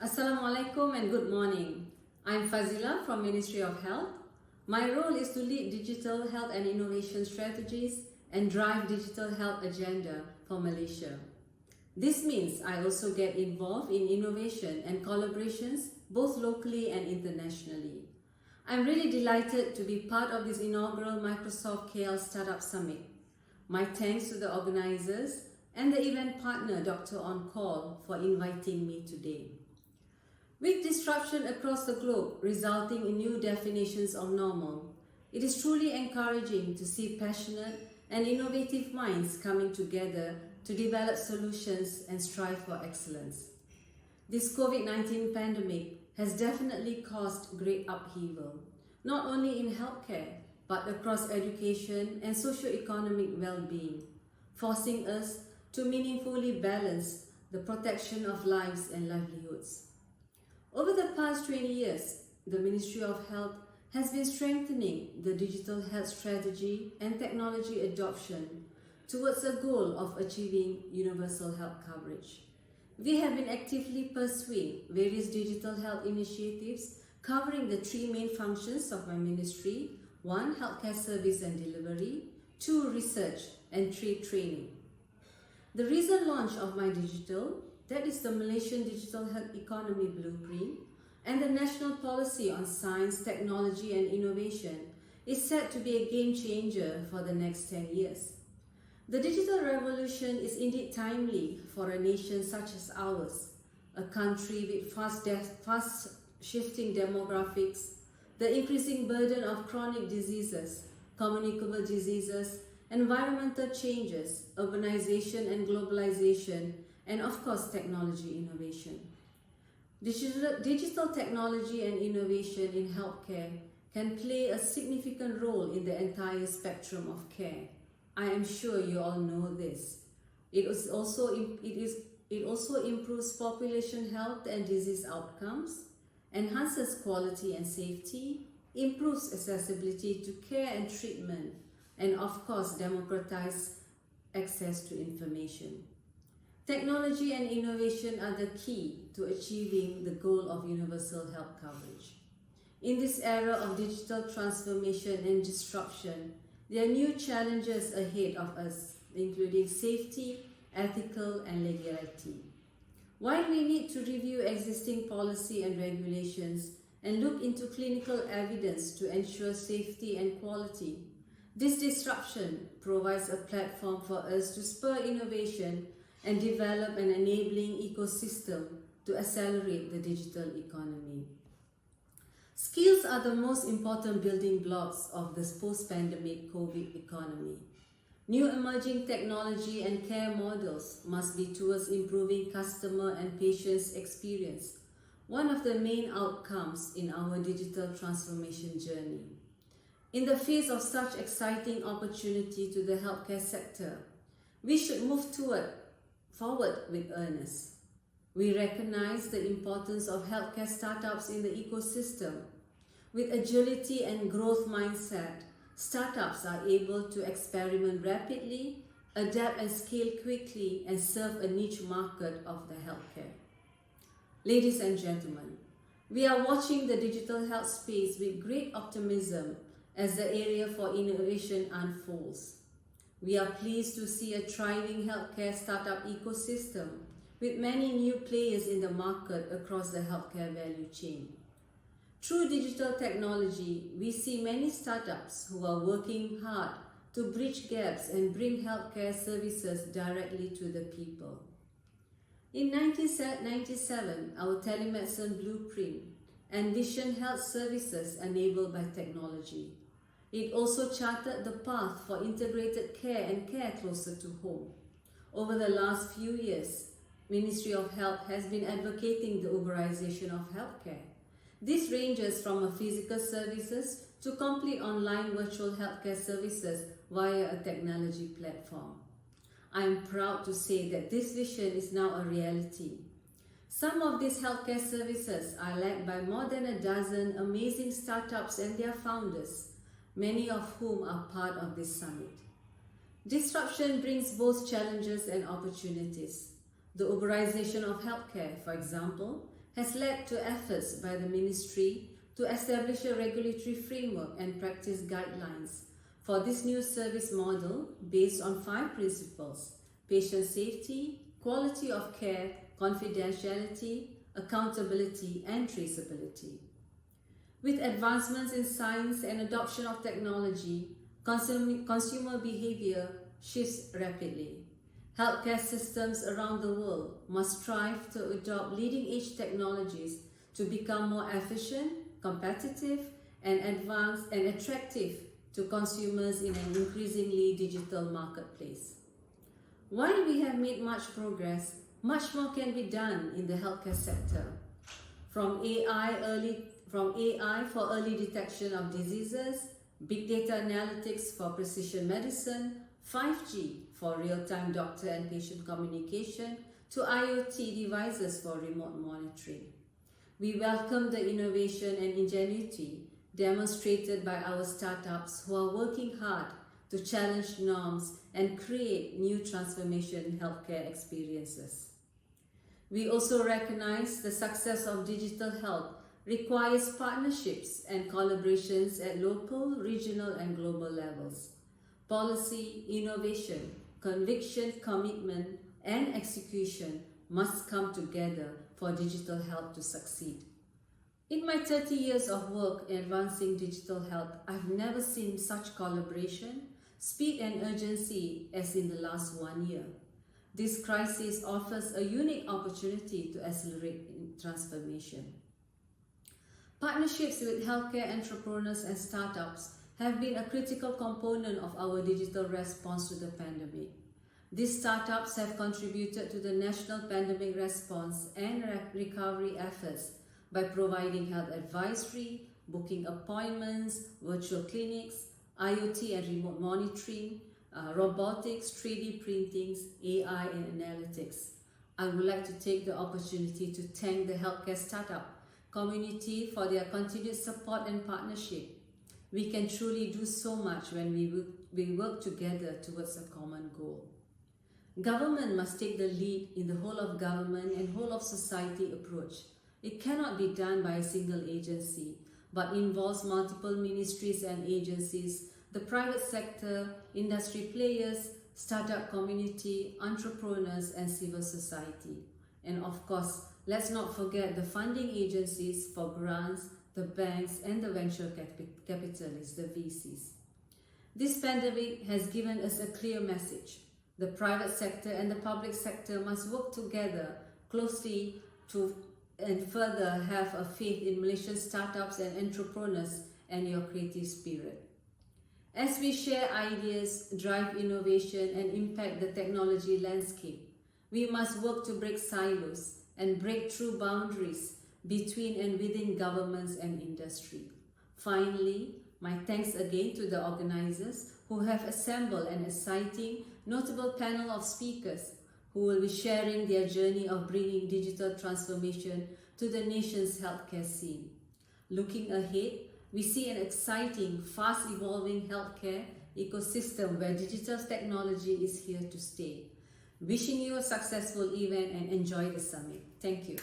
Assalamu alaikum and good morning. I'm Fazila from Ministry of Health. My role is to lead digital health and innovation strategies and drive digital health agenda for Malaysia. This means I also get involved in innovation and collaborations both locally and internationally. I'm really delighted to be part of this inaugural Microsoft KL Startup Summit. My thanks to the organizers and the event partner Dr. On Call for inviting me today. With disruption across the globe resulting in new definitions of normal, it is truly encouraging to see passionate and innovative minds coming together to develop solutions and strive for excellence. This COVID-19 pandemic has definitely caused great upheaval, not only in healthcare, but across education and socio-economic well-being, forcing us to meaningfully balance the protection of lives and livelihoods. Over the past 20 years, the Ministry of Health has been strengthening the digital health strategy and technology adoption towards a goal of achieving universal health coverage. We have been actively pursuing various digital health initiatives covering the three main functions of my ministry: 1. Healthcare service and delivery, 2. Research, and 3. Training. The recent launch of My Digital, that is the Malaysian Digital Health Economy Blueprint, and the National Policy on Science, Technology and Innovation is set to be a game changer for the next 10 years. The digital revolution is indeed timely for a nation such as ours, a country with fast shifting demographics, the increasing burden of chronic diseases, communicable diseases, environmental changes, urbanization and globalization, and of course technology innovation. Digital technology and innovation in healthcare can play a significant role in the entire spectrum of care. I am sure you all know this. It also improves population health and disease outcomes, enhances quality and safety, improves accessibility to care and treatment, and of course democratizes access to information. Technology and innovation are the key to achieving the goal of universal health coverage. In this era of digital transformation and disruption, there are new challenges ahead of us, including safety, ethical, and legality. While we need to review existing policy and regulations and look into clinical evidence to ensure safety and quality, this disruption provides a platform for us to spur innovation and develop an enabling ecosystem to accelerate the digital economy. Skills are the most important building blocks of this post-pandemic COVID economy. New emerging technology and care models must be towards improving customer and patients' experience, one of the main outcomes in our digital transformation journey. In the face of such exciting opportunity to the healthcare sector, we should move forward with earnest. We recognize the importance of healthcare startups in the ecosystem. With agility and growth mindset, startups are able to experiment rapidly, adapt and scale quickly, and serve a niche market of the healthcare. Ladies and gentlemen, we are watching the digital health space with great optimism as the area for innovation unfolds. We are pleased to see a thriving healthcare startup ecosystem with many new players in the market across the healthcare value chain. Through digital technology, we see many startups who are working hard to bridge gaps and bring healthcare services directly to the people. In 1997, our telemedicine blueprint envisioned health services enabled by technology. It also charted the path for integrated care and care closer to home. Over the last few years, Ministry of Health has been advocating the Uberization of healthcare. This ranges from physical services to complete online virtual healthcare services via a technology platform. I am proud to say that this vision is now a reality. Some of these healthcare services are led by more than a dozen amazing startups and their founders, many of whom are part of this summit. Disruption brings both challenges and opportunities. The Uberization of healthcare, for example, has led to efforts by the Ministry to establish a regulatory framework and practice guidelines for this new service model based on 5 principles: patient safety, quality of care, confidentiality, accountability, and traceability. With advancements in science and adoption of technology, consumer behavior shifts rapidly. Healthcare systems around the world must strive to adopt leading-edge technologies to become more efficient, competitive, and advanced and attractive to consumers in an increasingly digital marketplace. While we have made much progress, much more can be done in the healthcare sector. From AI for early detection of diseases, big data analytics for precision medicine, 5G for real-time doctor and patient communication, to IoT devices for remote monitoring. We welcome the innovation and ingenuity demonstrated by our startups who are working hard to challenge norms and create new transformation in healthcare experiences. We also recognize the success of digital health requires partnerships and collaborations at local, regional, and global levels. Policy, innovation, conviction, commitment, and execution must come together for digital health to succeed. In my 30 years of work in advancing digital health, I've never seen such collaboration, speed, and urgency as in the last 1 year. This crisis offers a unique opportunity to accelerate transformation. Partnerships with healthcare entrepreneurs and startups have been a critical component of our digital response to the pandemic. These startups have contributed to the national pandemic response and recovery efforts by providing health advisory, booking appointments, virtual clinics, IoT and remote monitoring, robotics, 3D printings, AI and analytics. I would like to take the opportunity to thank the healthcare startup community for their continued support and partnership. We can truly do so much when we work together towards a common goal. Government must take the lead in the whole of government and whole of society approach. It cannot be done by a single agency, but involves multiple ministries and agencies, the private sector, industry players, startup community, entrepreneurs, and civil society. And of course, let's not forget the funding agencies for grants, the banks, and the venture capitalists, the VCs. This pandemic has given us a clear message. The private sector and the public sector must work together closely and further have a faith in Malaysian startups and entrepreneurs and your creative spirit. As we share ideas, drive innovation, and impact the technology landscape, we must work to break silos and break through boundaries between and within governments and industry. Finally, my thanks again to the organizers who have assembled an exciting, notable panel of speakers who will be sharing their journey of bringing digital transformation to the nation's healthcare scene. Looking ahead, we see an exciting, fast-evolving healthcare ecosystem where digital technology is here to stay. Wishing you a successful event and enjoy the summit. Thank you.